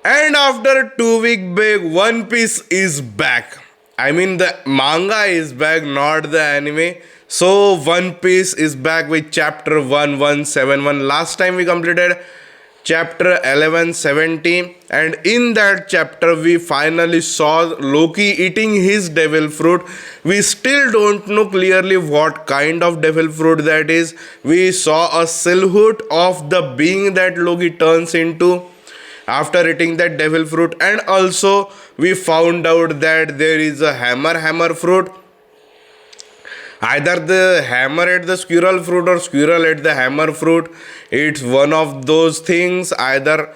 And after 2 week break, One Piece is back. I mean, the manga is back, not the anime. So, One Piece is back with chapter 1171. Last time we completed chapter 1170, and in that chapter, we finally saw Loki eating his devil fruit. We still don't know clearly what kind of devil fruit that is. We saw a silhouette of the being that Loki turns into after eating that devil fruit, and also we found out that there is a hammer fruit. Either the hammer ate the squirrel fruit or squirrel ate the hammer fruit. It's one of those things. Either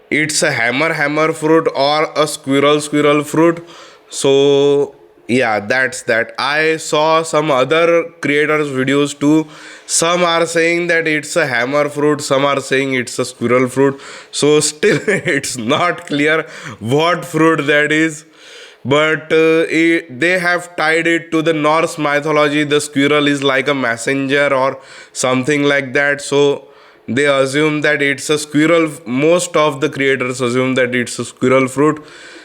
it's a hammer fruit or a squirrel fruit. So yeah, that's that. I saw some other creators videos too. Some are saying that it's a hammer fruit, some are saying it's a squirrel fruit. So still it's not clear what fruit that is. But they have tied it to the Norse mythology. The squirrel is like a messenger or something like that. So they assume that it's a squirrel. Most of the creators assume that it's a squirrel fruit.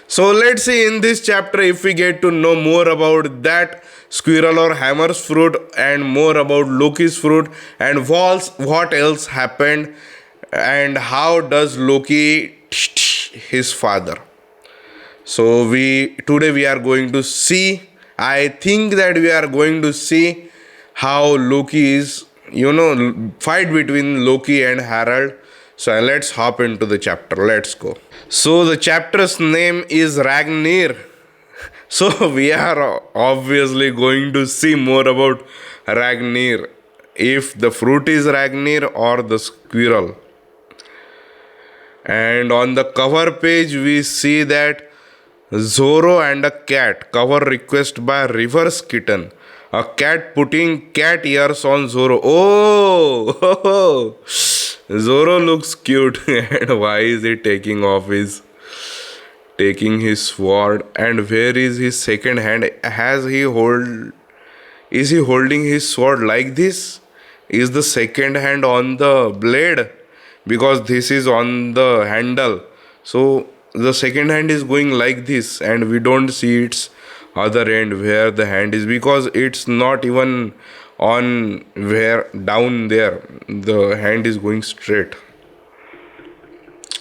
So let's see in this chapter if we get to know more about that squirrel or hammer's fruit and more about Loki's fruit and what else happened and how does Loki his father. So today we are going to see, I think that we are going to see how Loki is, fight between Loki and Harald. So let's hop into the chapter. Let's go. So the chapter's name is Ragnir. So we are obviously going to see more about Ragnir. If the fruit is Ragnir or the squirrel. And on the cover page we see that Zoro and a cat. Cover request by Reverse Kitten. A cat putting cat ears on Zoro. Oh! Zoro looks cute. And why is he taking his sword? And where is his second hand? Is he holding his sword like this? Is the second hand on the blade? Because this is on the handle. So the second hand is going like this, and we don't see its other end where the hand is, because it's not even on where down there. The hand is going straight.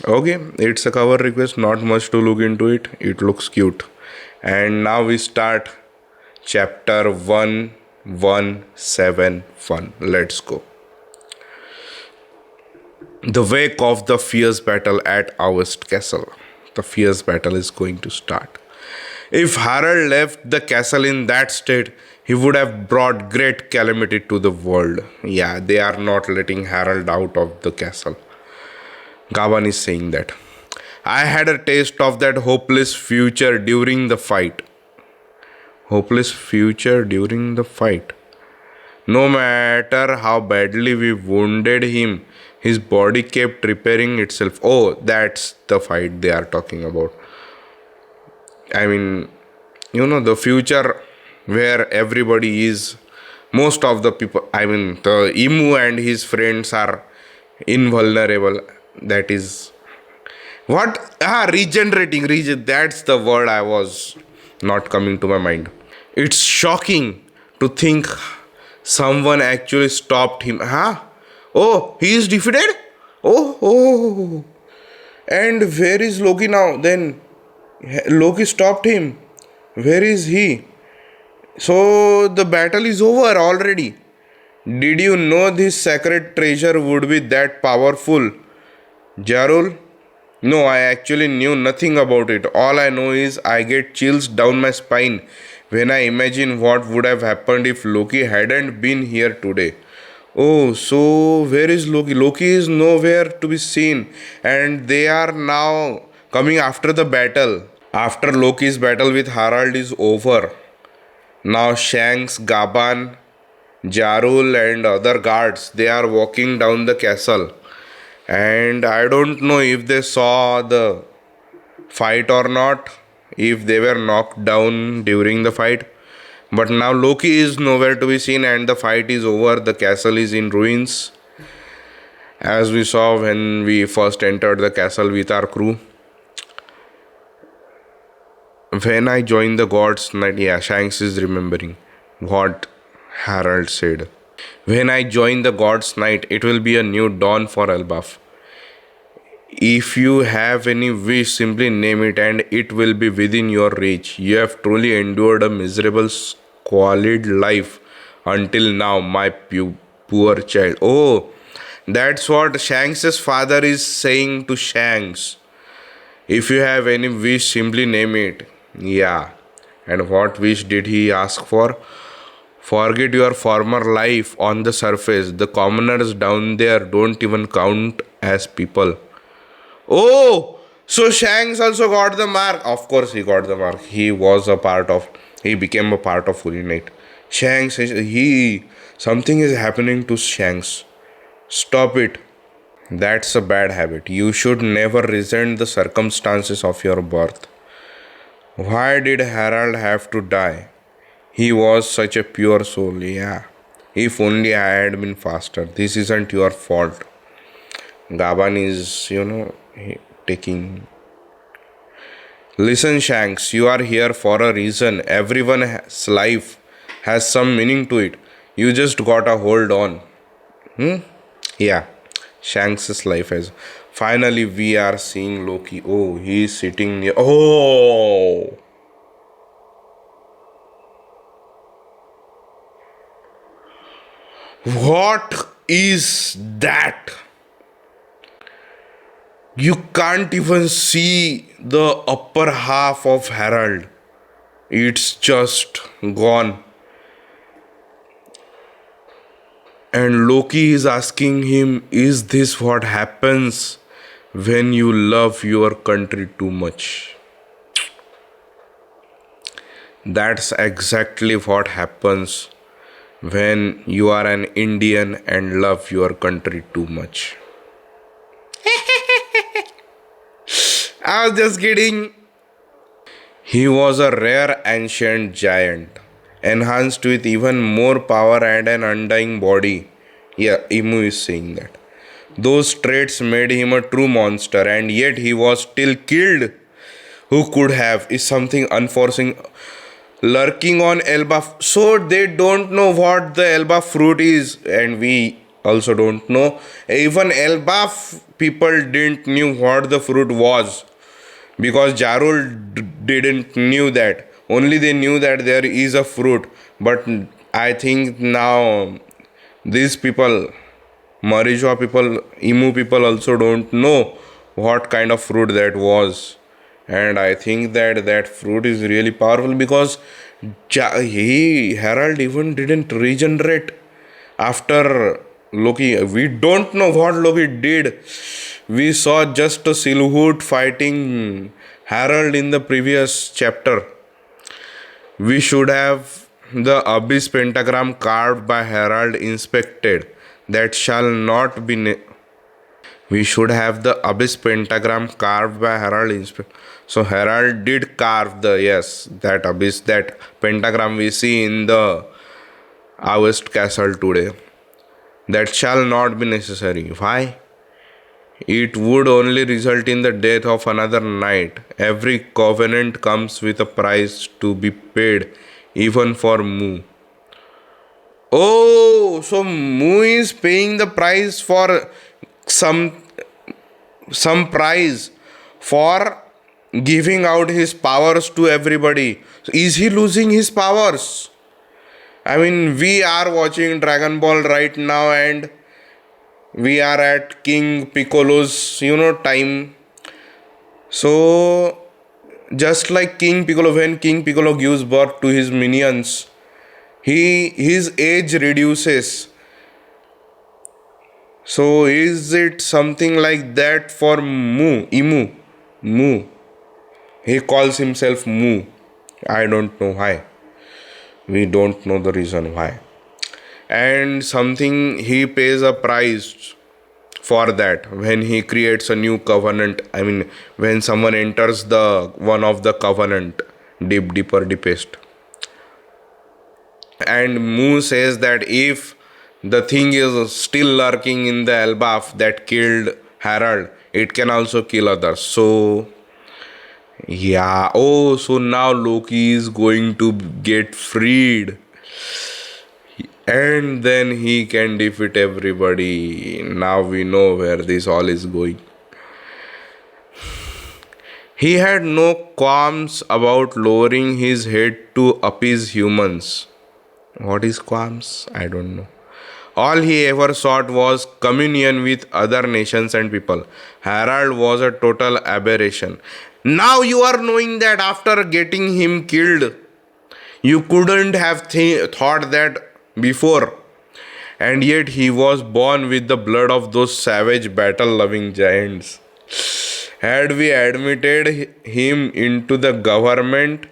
Okay, it's a cover request, not much to look into it. It looks cute. And now we start chapter 1171. Let's go. The wake of the fierce battle at August Castle. The fierce battle is going to start. If Harald left the castle in that state, he would have brought great calamity to the world. Yeah, they are not letting Harald out of the castle. Gawain is saying that. I had a taste of that hopeless future during the fight. Hopeless future during the fight. No matter how badly we wounded him, his body kept repairing itself. Oh, that's the fight they are talking about. I mean, the future where everybody is, most of the people, the Emu and his friends are invulnerable. That is what? Regenerating. That's the word I was not coming to my mind. It's shocking to think someone actually stopped him. Oh, he is defeated? Oh. And where is Loki now? Then Loki stopped him. Where is he? So the battle is over already. Did you know this sacred treasure would be that powerful, Jarul? No, I actually knew nothing about it. All I know is I get chills down my spine when I imagine what would have happened if Loki hadn't been here today. Oh, so where is Loki? Loki is nowhere to be seen, and they are now coming after the battle. After Loki's battle with Harald is over, now Shanks, Gaban, Jarul and other guards, they are walking down the castle. And I don't know if they saw the fight or not, if they were knocked down during the fight. But now Loki is nowhere to be seen and the fight is over. The castle is in ruins, as we saw when we first entered the castle with our crew. When I join the gods night, yeah, Shanks is remembering what Harold said. When I join the gods night, it will be a new dawn for Elbaf. If you have any wish, simply name it and it will be within your reach. You have truly endured a miserable, squalid life until now, my poor child. Oh, that's what Shanks's father is saying to Shanks. If you have any wish, simply name it. Yeah. And what wish did he ask for? Forget your former life on the surface. The commoners down there don't even count as people. Oh, so Shanks also got the mark. Of course, he got the mark. He became a part of Holy Knight. Something is happening to Shanks. Stop it. That's a bad habit. You should never resent the circumstances of your birth. Why did Harold have to die? He was such a pure soul, yeah. If only I had been faster. This isn't your fault. Gaban is, taking. Listen, Shanks, you are here for a reason. Everyone's life has some meaning to it. You just gotta hold on. Yeah, Shanks' life has. Finally, we are seeing Loki. Oh, he is sitting near. Oh! What is that? You can't even see the upper half of Harold. It's just gone. And Loki is asking him, is this what happens when you love your country too much? That's exactly what happens when you are an Indian and love your country too much. I was just kidding. He was a rare ancient giant, enhanced with even more power and an undying body. Yeah, Imu is saying that. Those traits made him a true monster, and yet he was still killed. Who could have? Is something unforeseen lurking on Elba. So they don't know what the Elba fruit is, and we also don't know. Even Elba people didn't knew what the fruit was because Jarul didn't knew that. Only they knew that there is a fruit, but I think now these people, Marijwa people, Imu people also don't know what kind of fruit that was. And I think that that fruit is really powerful because Herald even didn't regenerate after Loki. We don't know what Loki did. We saw just a silhouette fighting Herald in the previous chapter. We should have the abyss pentagram carved by Herald inspected. That shall not be. We should have the abyss pentagram carved by Herald inspected. So Herald did carve that abyss, that pentagram we see in the Avest castle today. That shall not be necessary. Why? It would only result in the death of another knight. Every covenant comes with a price to be paid, even for Mu. Oh, so Mu is paying the price for some price for giving out his powers to everybody. Is he losing his powers? I mean, we are watching Dragon Ball right now and we are at King Piccolo's, time. So, just like King Piccolo, when King Piccolo gives birth to his minions, his age reduces. So, is it something like that for Imu? Mu. He calls himself Mu. I don't know why. We don't know the reason why. And something he pays a price for that when he creates a new covenant. I mean, when someone enters the one of the covenant, deepest. And Mu says that if the thing is still lurking in the Elbaf that killed Harold, it can also kill others. So Yeah. Oh, so now Loki is going to get freed. And then he can defeat everybody. Now we know where this all is going. He had no qualms about lowering his head to appease humans. What is qualms? I don't know. All he ever sought was communion with other nations and people. Harald was a total aberration. Now you are knowing that after getting him killed, you couldn't have thought that before. And yet he was born with the blood of those savage battle loving giants. Had we admitted him into the government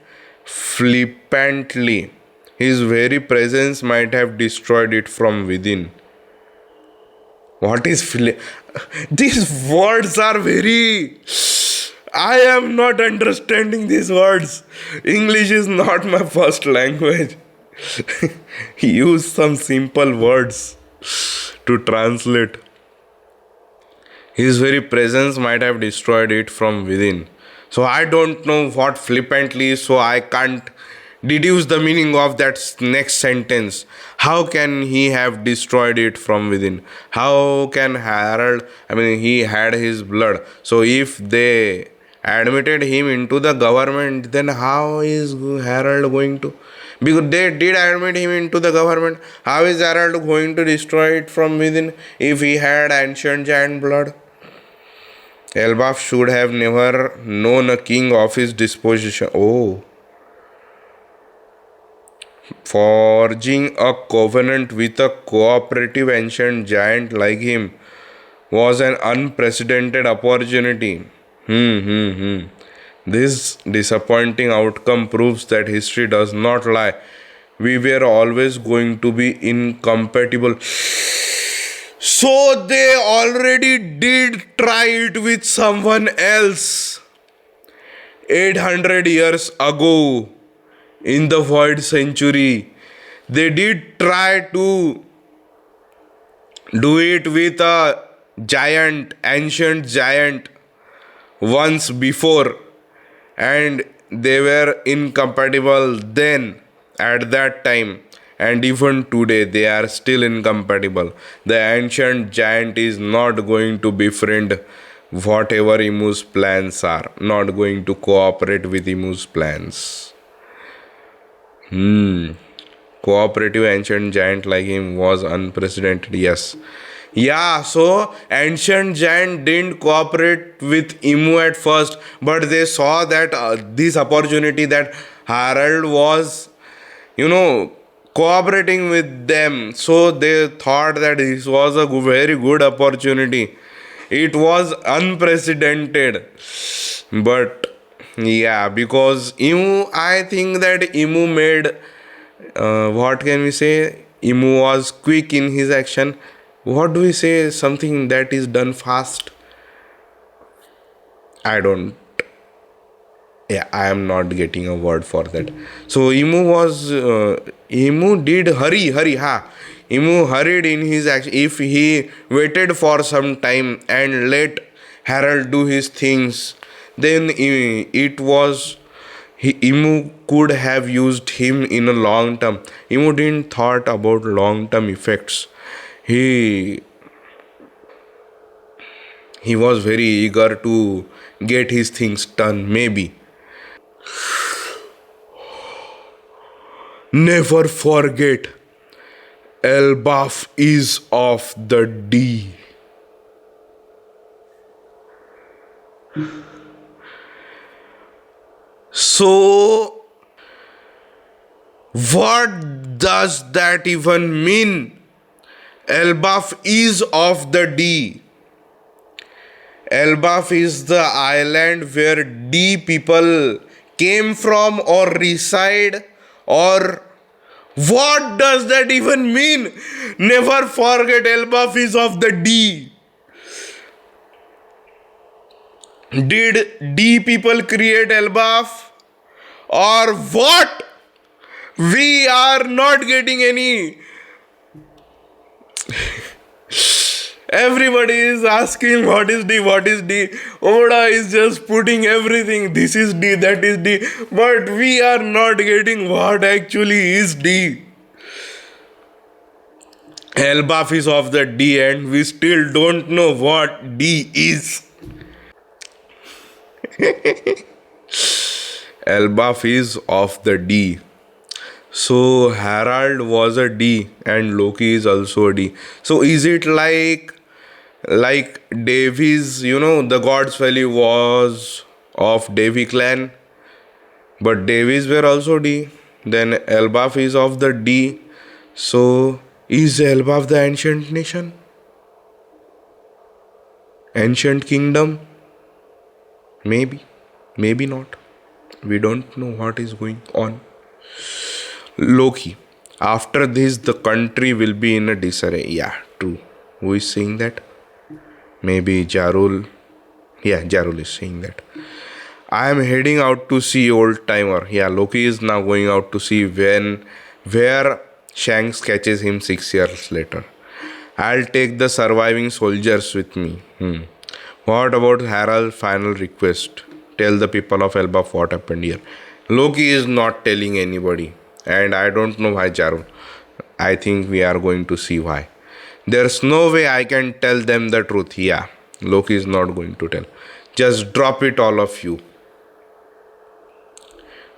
flippantly, his very presence might have destroyed it from within. What is these words are very. I am not understanding these words. English is not my first language. Use some simple words to translate. His very presence might have destroyed it from within. So I don't know what flippantly is, so I can't deduce the meaning of that next sentence. How can he have destroyed it from within? How can Harold, I mean, he had his blood. So if they admitted him into the government, then how is Harold going to? Because they did admit him into the government. How is Harold going to destroy it from within if he had ancient giant blood? Elbaf should have never known a king of his disposition. Oh. Forging a covenant with a cooperative ancient giant like him was an unprecedented opportunity. This disappointing outcome proves that history does not lie. We were always going to be incompatible. So they already did try it with someone else 800 years ago in the void century. They did try to do it with a giant, ancient giant once before, and they were incompatible then at that time, and even today they are still incompatible. The ancient giant is not going to befriend whatever Imu's plans are, not going to cooperate with Imu's plans. Cooperative ancient giant like him was unprecedented, yes. Yeah, so ancient giant didn't cooperate with Imu at first, but they saw that this opportunity that Harald was, cooperating with them. So they thought that this was a very good opportunity. It was unprecedented. But yeah, because Imu, I think that Imu made, what can we say? Imu was quick in his action. What do we say? Something that is done fast. I don't. Yeah, I am not getting a word for that. So Imu did hurry, ha. Imu hurried in his action. If he waited for some time and let Harold do his things, then it was Imu could have used him in a long term. Imu didn't thought about long term effects. He he was very eager to get his things done, maybe. Never forget, Elbaf is of the D. So, what does that even mean? Elbaf is of the D. Elbaf is the island where D people came from or reside, or what does that even mean? Never forget, Elbaf is of the D. Did D people create Elbaf? Or what? We are not getting any Everybody is asking what is D, what is D. Oda is just putting everything. This is D, that is D. But we are not getting what actually is D. Elbaf is of the D and we still don't know what D is. Elbaf is of the D. So Harald was a D and Loki is also a D. So is it like Davies, the God's Valley was of Davy clan, but Davies were also D. Then Elbaf is of the D. So is Elbaf the ancient nation? Ancient kingdom? Maybe. Maybe not. We don't know what is going on. Loki. After this, the country will be in a disarray. Yeah, true. Who is saying that? Maybe Jarul. Yeah, Jarul is saying that. I am heading out to see old timer. Yeah, Loki is now going out to see where Shanks catches him 6 years later. I'll take the surviving soldiers with me. What about Harald's final request? Tell the people of Elbaf what happened here. Loki is not telling anybody. And I don't know why, Jarul. I think we are going to see why. There's no way I can tell them the truth. Yeah, Loki is not going to tell. Just drop it, all of you.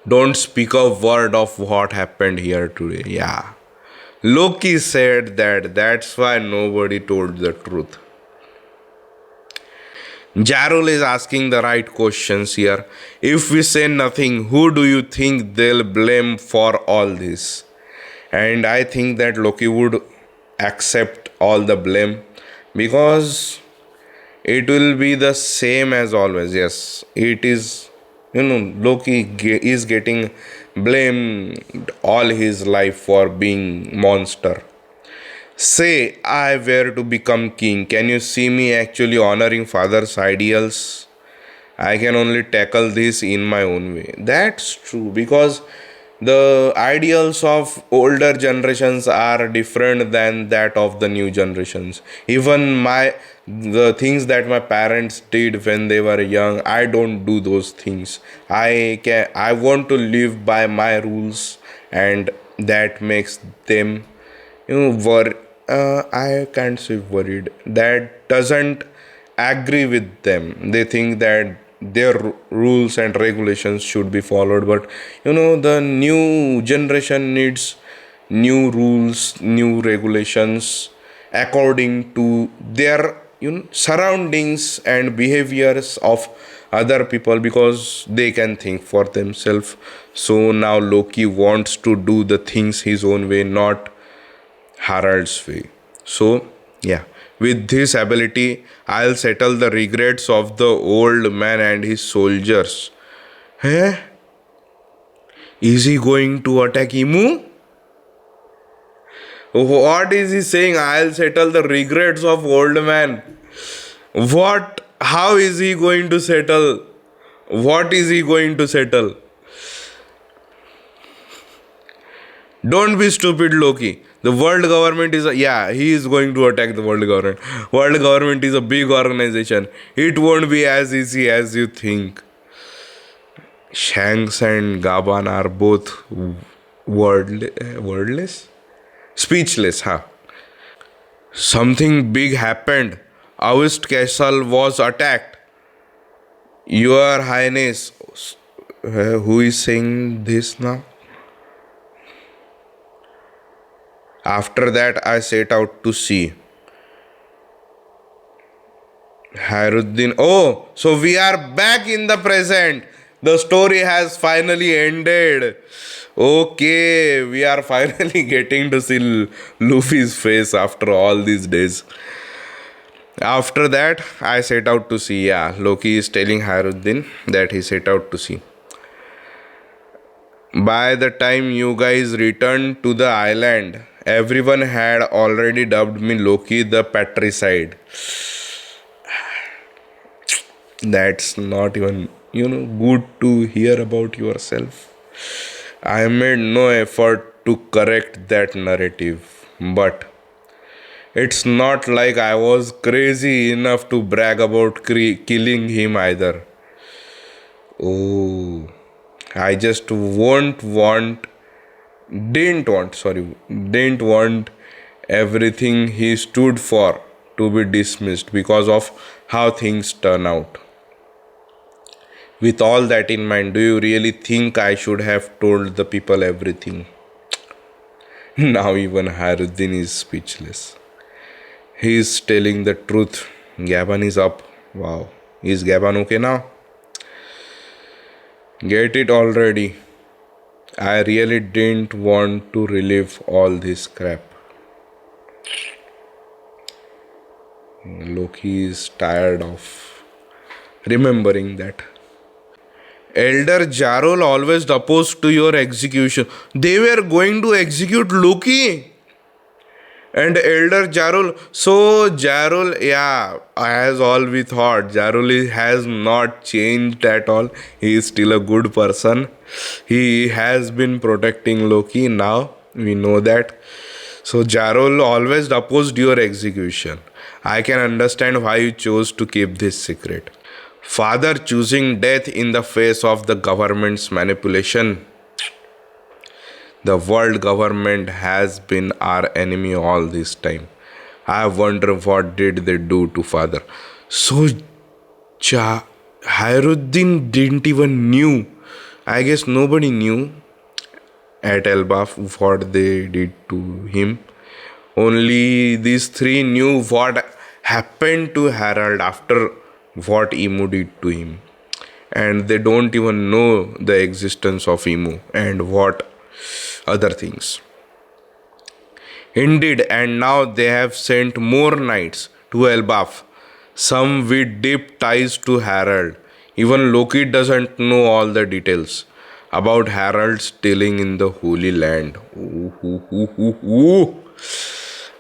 Don't speak a word of what happened here today. Yeah. Loki said that's why nobody told the truth. Jarul is asking the right questions here. If we say nothing, who do you think they'll blame for all this? And I think that Loki would accept all the blame because it will be the same as always. Yes, it is, Loki is getting blamed all his life for being monster. Say I were to become king. Can you see me actually honoring father's ideals? I can only tackle this in my own way. That's true because the ideals of older generations are different than that of the new generations. Even the things that my parents did when they were young, I don't do those things. I want to live by my rules, and that makes them I can't say worried. That doesn't agree with them. They think that their rules and regulations should be followed. But the new generation needs new rules, new regulations according to their surroundings and behaviors of other people because they can think for themselves. So now Loki wants to do the things his own way, not Harald's way. So, yeah, with this ability, I'll settle the regrets of the old man and his soldiers. Eh? Is he going to attack Emu? What is he saying? I'll settle the regrets of old man. What? How is he going to settle? What is he going to settle? Don't be stupid, Loki. The world government is he is going to attack the world government. World government is a big organization. It won't be as easy as you think. Shanks and Gaban are both wordless? Speechless, huh? Something big happened. August Castle was attacked. Your Highness. Who is saying this now? After that, I set out to see. Haruddin. Oh, so we are back in the present. The story has finally ended. Okay, we are finally getting to see Luffy's face after all these days. After that, I set out to see. Yeah, Loki is telling Haruddin that he set out to see. By the time you guys returned to the island, everyone had already dubbed me Loki the Patricide. That's not even, good to hear about yourself. I made no effort to correct that narrative, but It's not like I was crazy enough to brag about killing him either. Oh, I just didn't want everything he stood for to be dismissed because of how things turn out. With all that in mind, do you really think I should have told the people everything? Now even Haruddin is speechless. He is telling the truth. Gaban is up. Wow. Is Gaban okay now? Get it already. I really didn't want to relive all this crap. Loki is tired of remembering that. Elder Jarol always opposed to your execution. They were going to execute Loki. And Elder Jarol, so Jarol, yeah, as all we thought, Jarol has not changed at all. He is still a good person. He has been protecting Loki now. We know that. So Jarol always opposed your execution. I can understand why you chose to keep this secret. Father choosing death in the face of the government's manipulation. The world government has been our enemy all this time. I wonder what did they do to father. So Hyruddin didn't even knew. I guess nobody knew at Elbaf what they did to him. Only these three knew what happened to Harold after what Emu did to him. And they don't even know the existence of Emu and what other things. Indeed, and now they have sent more knights to Elbaf, some with deep ties to Harold. Even Loki doesn't know all the details about Harold stealing in the Holy Land. Ooh, ooh, ooh, ooh, ooh.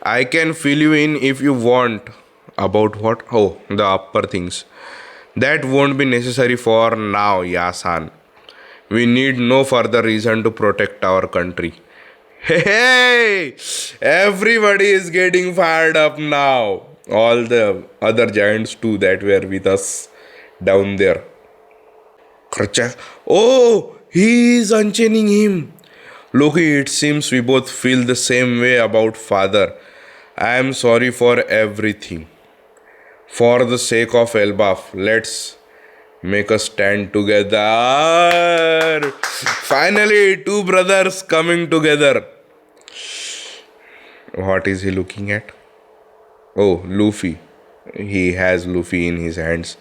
I can fill you in if you want. About what? Oh, the upper things. That won't be necessary for now, Yasan. We need no further reason to protect our country. Hey, everybody is getting fired up now. All the other giants too that were with us down there. Krachak. Oh, he is unchaining him. Loki, it seems we both feel the same way about father. I am sorry for everything. For the sake of Elbaf, let's make a stand together. Finally, two brothers coming together. What is he looking at? Oh, Luffy. He has Luffy in his hands.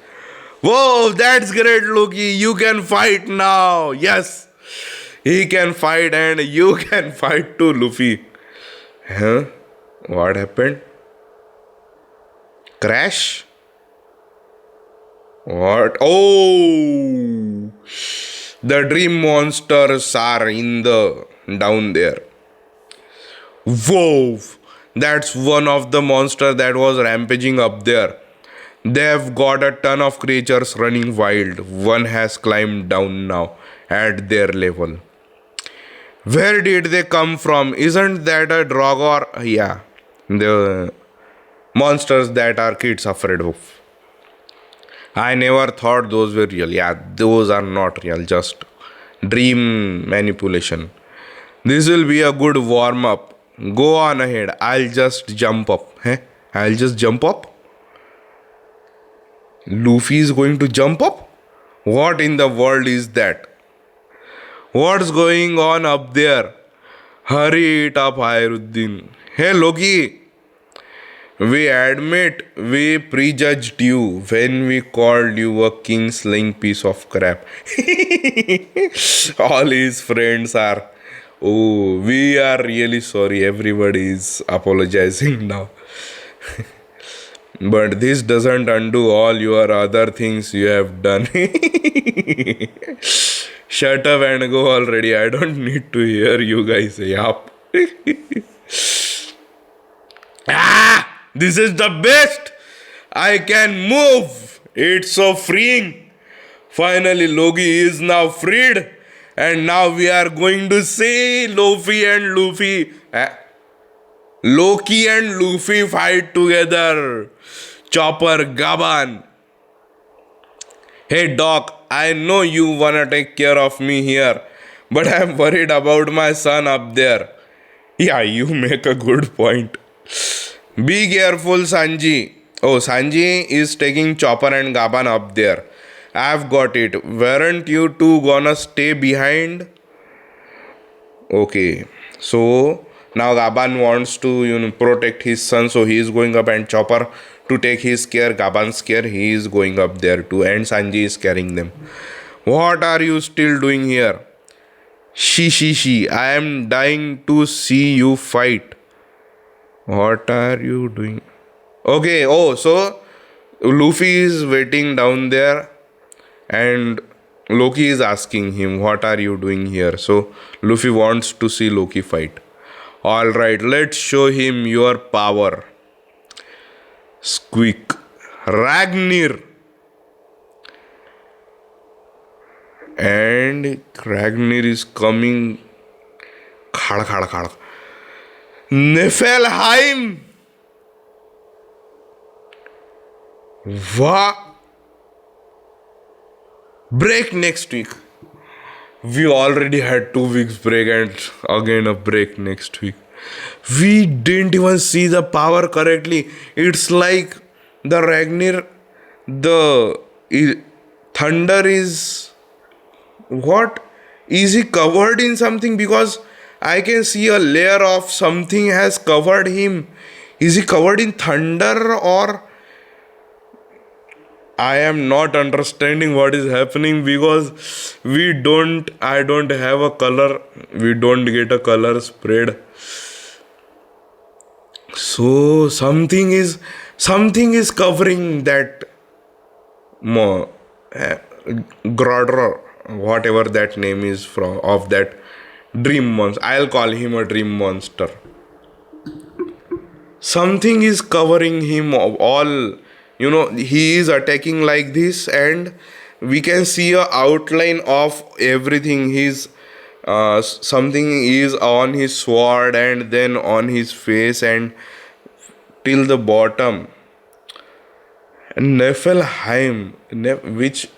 Whoa, that's great, Loki. You can fight now. Yes. He can fight and you can fight too, Luffy. Huh? What happened? Crash? What? Oh! The dream monsters are in the down there. Whoa! That's one of the monsters that was rampaging up there. They've got a ton of creatures running wild. One has climbed down now at their level. Where did they come from? Isn't that a drog or yeah, the monsters that our kids afraid of? I never thought those were real. Yeah, those are not real, just dream manipulation. This will be a good warm up. Go on ahead. I'll just jump up. Huh? I'll just jump up. Luffy is going to jump up? What in the world is that? What's going on up there? Hurry it up, Hyruddin. Hey, Loki. We admit we prejudged you when we called you a king-slaying piece of crap. All his friends are. Oh, we are really sorry. Everybody is apologizing now. But this doesn't undo all your other things you have done. Shut up and go already. I don't need to hear you guys say up. This is the best. I can move. It's so freeing. Finally, Loki is now freed. And now we are going to see Luffy and Luffy. Loki and Luffy fight together. Chopper, Gaban. Hey Doc, I know you wanna take care of me here, but I'm worried about my son up there. Yeah, you make a good point. Be careful, Sanji. Oh, Sanji is taking Chopper and Gaban up there. I've got it. Weren't you two gonna stay behind? Okay. So now Gaban wants to protect his son, so he is going up, and Chopper to take his care, Gaban's care, he is going up there too, and Sanji is carrying them. What are you still doing here? She. I am dying to see you fight. What are you doing? Okay, oh, so Luffy is waiting down there, and Loki is asking him, what are you doing here? So Luffy wants to see Loki fight. Alright, let's show him your power. Squeak. Ragnir. And Ragnir is coming. Khad. Niflheim. What? Break next week. We already had 2 weeks break and again a break next week. We didn't even see the power correctly. It's like the Ragnir, the thunder is what? Is he covered in something? Because I can see a layer of something has covered him. Is he covered in thunder, or I am not understanding what is happening, because I don't have a color, we don't get a color spread. So something is covering that Grodder, whatever that name is from of that dream monster. I'll call him a dream monster. Something is covering him all. He is attacking like this, and we can see a outline of everything. His something is on his sword, and then on his face, and till the bottom. Niflheim, which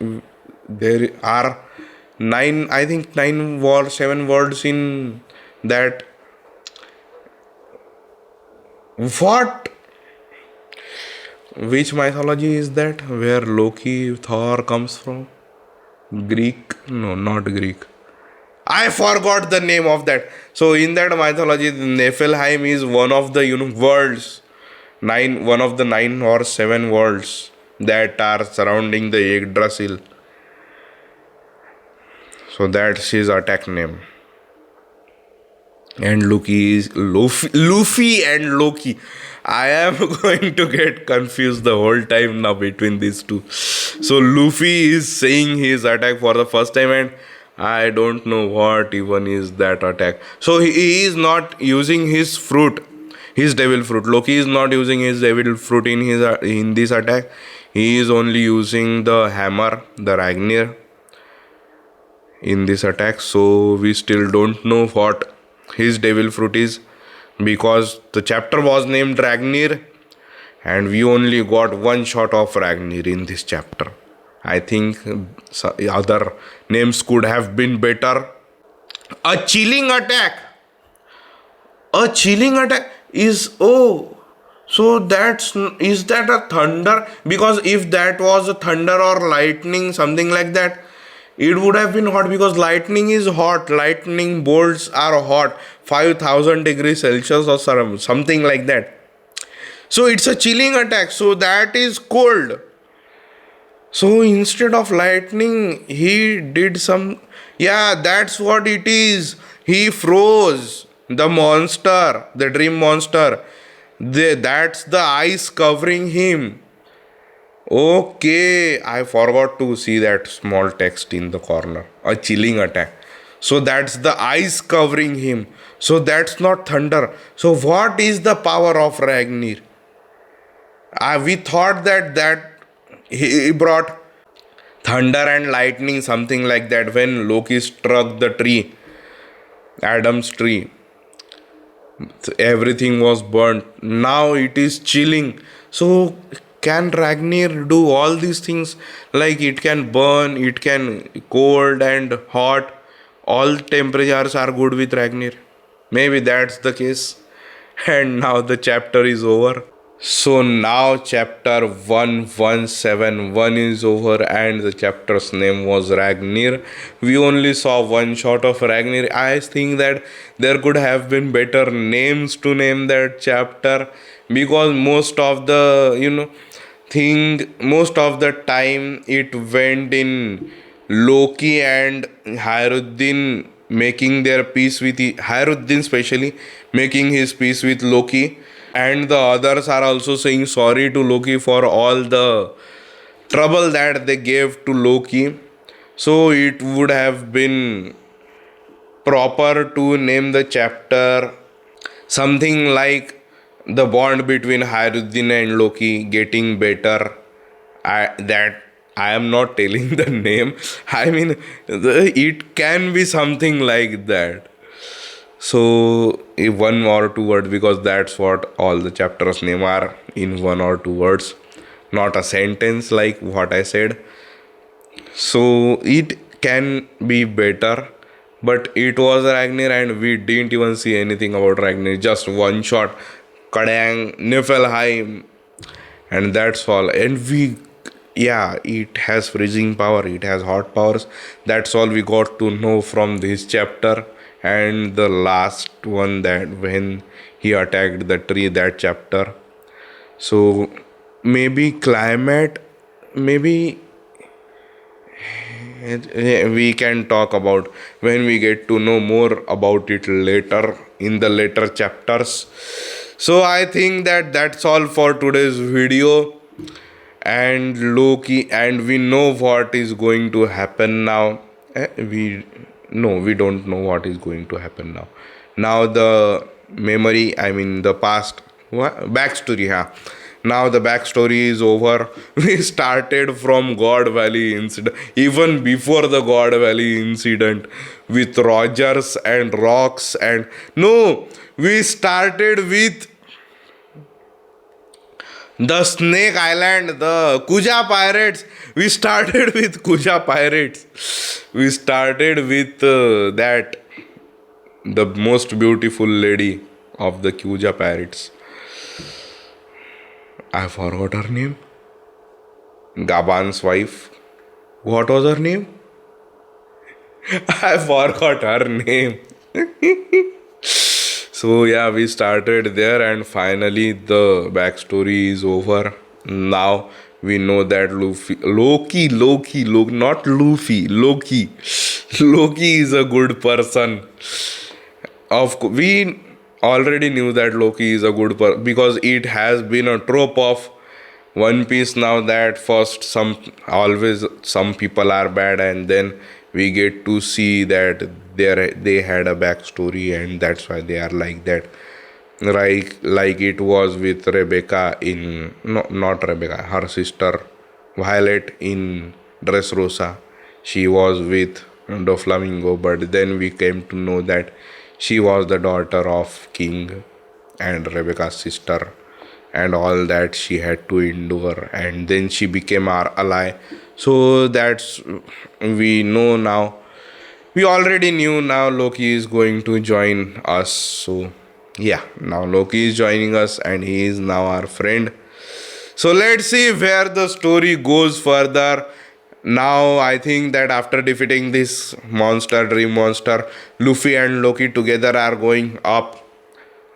there are 9, I think 7 words in that. What? Which mythology is that? Where Loki, Thor comes from? Greek? No, not Greek. I forgot the name of that. So in that mythology, Niflheim is one of the worlds, one of the 9 or 7 worlds that are surrounding the Yggdrasil. So that's his attack name. And Loki is Luffy and Loki. I am going to get confused the whole time now between these two. So Luffy is saying his attack for the first time, and I don't know what even is that attack. So he is not using his fruit, his devil fruit. Loki is not using his devil fruit in this attack. He is only using the hammer, the Ragnir, in this attack. So we still don't know what his devil fruit is, because the chapter was named Ragnir, and we only got one shot of Ragnir in this chapter. I think other names could have been better. A chilling attack. A chilling attack is, so is that a thunder? Because if that was a thunder or lightning, something like that, it would have been hot, because lightning is hot. Lightning bolts are hot, 5,000 degrees Celsius or something like that. So it's a chilling attack. So that is cold. So instead of lightning, he did some. Yeah, that's what it is. He froze the monster, the dream monster. That's the ice covering him. Okay, I forgot to see that small text in the corner. A chilling attack. So that's the ice covering him. So that's not thunder. So what is the power of Ragnir? We thought that he brought thunder and lightning, something like that, when Loki struck the tree, Adam's tree. Everything was burnt. Now it is chilling. So can Ragnir do all these things? Like it can burn, it can cold and hot. All temperatures are good with Ragnir. Maybe that's the case. And now the chapter is over. So now chapter 1171 is over and the chapter's name was Ragnir. We only saw one shot of Ragnir. I think that there could have been better names to name that chapter, because most of the time it went in Loki and Hyruddin making their peace with Hyruddin, especially making his peace with Loki, and the others are also saying sorry to Loki for all the trouble that they gave to Loki. So it would have been proper to name the chapter something like the bond between Hyruddin and Loki getting better. That I am not telling the name. I mean, it can be something like that. So, one or two words, because that's what all the chapters name are, in one or two words, not a sentence like what I said. So it can be better, but it was Ragnar and we didn't even see anything about Ragnar. Just one shot, Kadang, Niflheim, and that's all. And yeah, it has freezing power, it has hot powers. That's all we got to know from this chapter. And the last one, that when he attacked the tree, that chapter. So maybe climate, maybe we can talk about when we get to know more about it later in the later chapters. So I think that that's all for today's video. And Loki, and we know what is going to happen now. We don't know what is going to happen now. Now the memory, I mean the past, backstory, huh? Now the backstory is over. We started from God Valley incident, even before the God Valley incident, with Rogers and rocks, and no, we started with the Snake Island, the Kuja Pirates. We started with Kuja Pirates. We started with the most beautiful lady of the Kuja Pirates. I forgot her name. Gaban's wife. What was her name? I forgot her name. So yeah, we started there, and finally the backstory is over. Now we know that Loki, not Luffy, Loki. Loki is a good person. We already knew that Loki is a good person because it has been a trope of One Piece now that first some people are bad, and then we get to see that they had a backstory, and that's why they are like that. Like it was with Rebecca in, no, not Rebecca, her sister Violet in Dressrosa. She was with Doflamingo, but then we came to know that she was the daughter of King and Rebecca's sister, and all that she had to endure, and then she became our ally. So that's, we know now, we already knew. Now Loki is going to join us. So yeah, now Loki is joining us and he is now our friend. So let's see where the story goes further. Now I think that after defeating this dream monster, Luffy and Loki together are going up.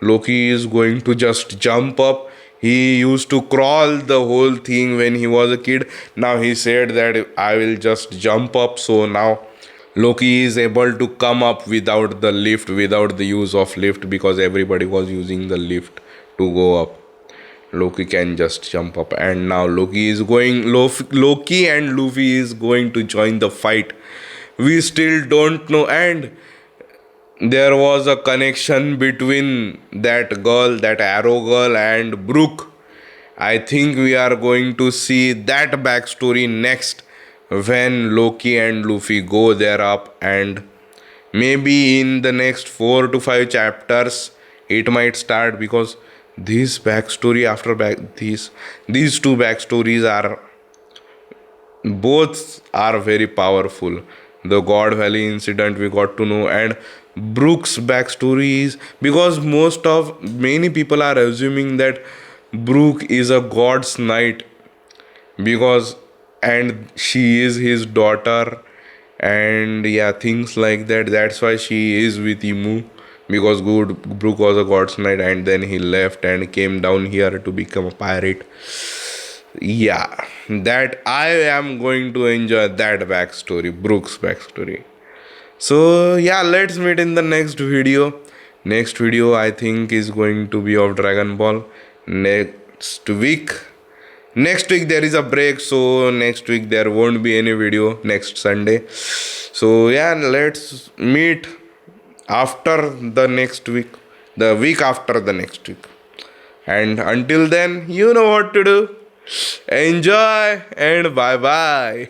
Loki is going to just jump up. He used to crawl the whole thing when he was a kid. Now he said that I will just jump up. So now Loki is able to come up without the lift, without the use of lift, because everybody was using the lift to go up. Loki can just jump up, and now Loki and Luffy is going to join the fight. We still don't know, and there was a connection between that girl, that arrow girl, and Brooke. I think we are going to see that backstory next when Loki and Luffy go there up, and maybe in the next 4 to 5 chapters it might start because this backstory after these two backstories are both are very powerful. The God Valley incident we got to know, and Brooke's backstory is because many people are assuming that Brooke is a god's knight because and she is his daughter, and yeah, things like that. That's why she is with Emu because good Brooke was a god's knight and then he left and came down here to become a pirate. Yeah, that I am going to enjoy that backstory, Brooks backstory. So yeah, let's meet in the next video. Next video I think is going to be of Dragon Ball. Next week. Next week there is a break, so next week there won't be any video next Sunday. So yeah, let's meet after the next week, the week after the next week. And until then, you know what to do. Enjoy and bye bye.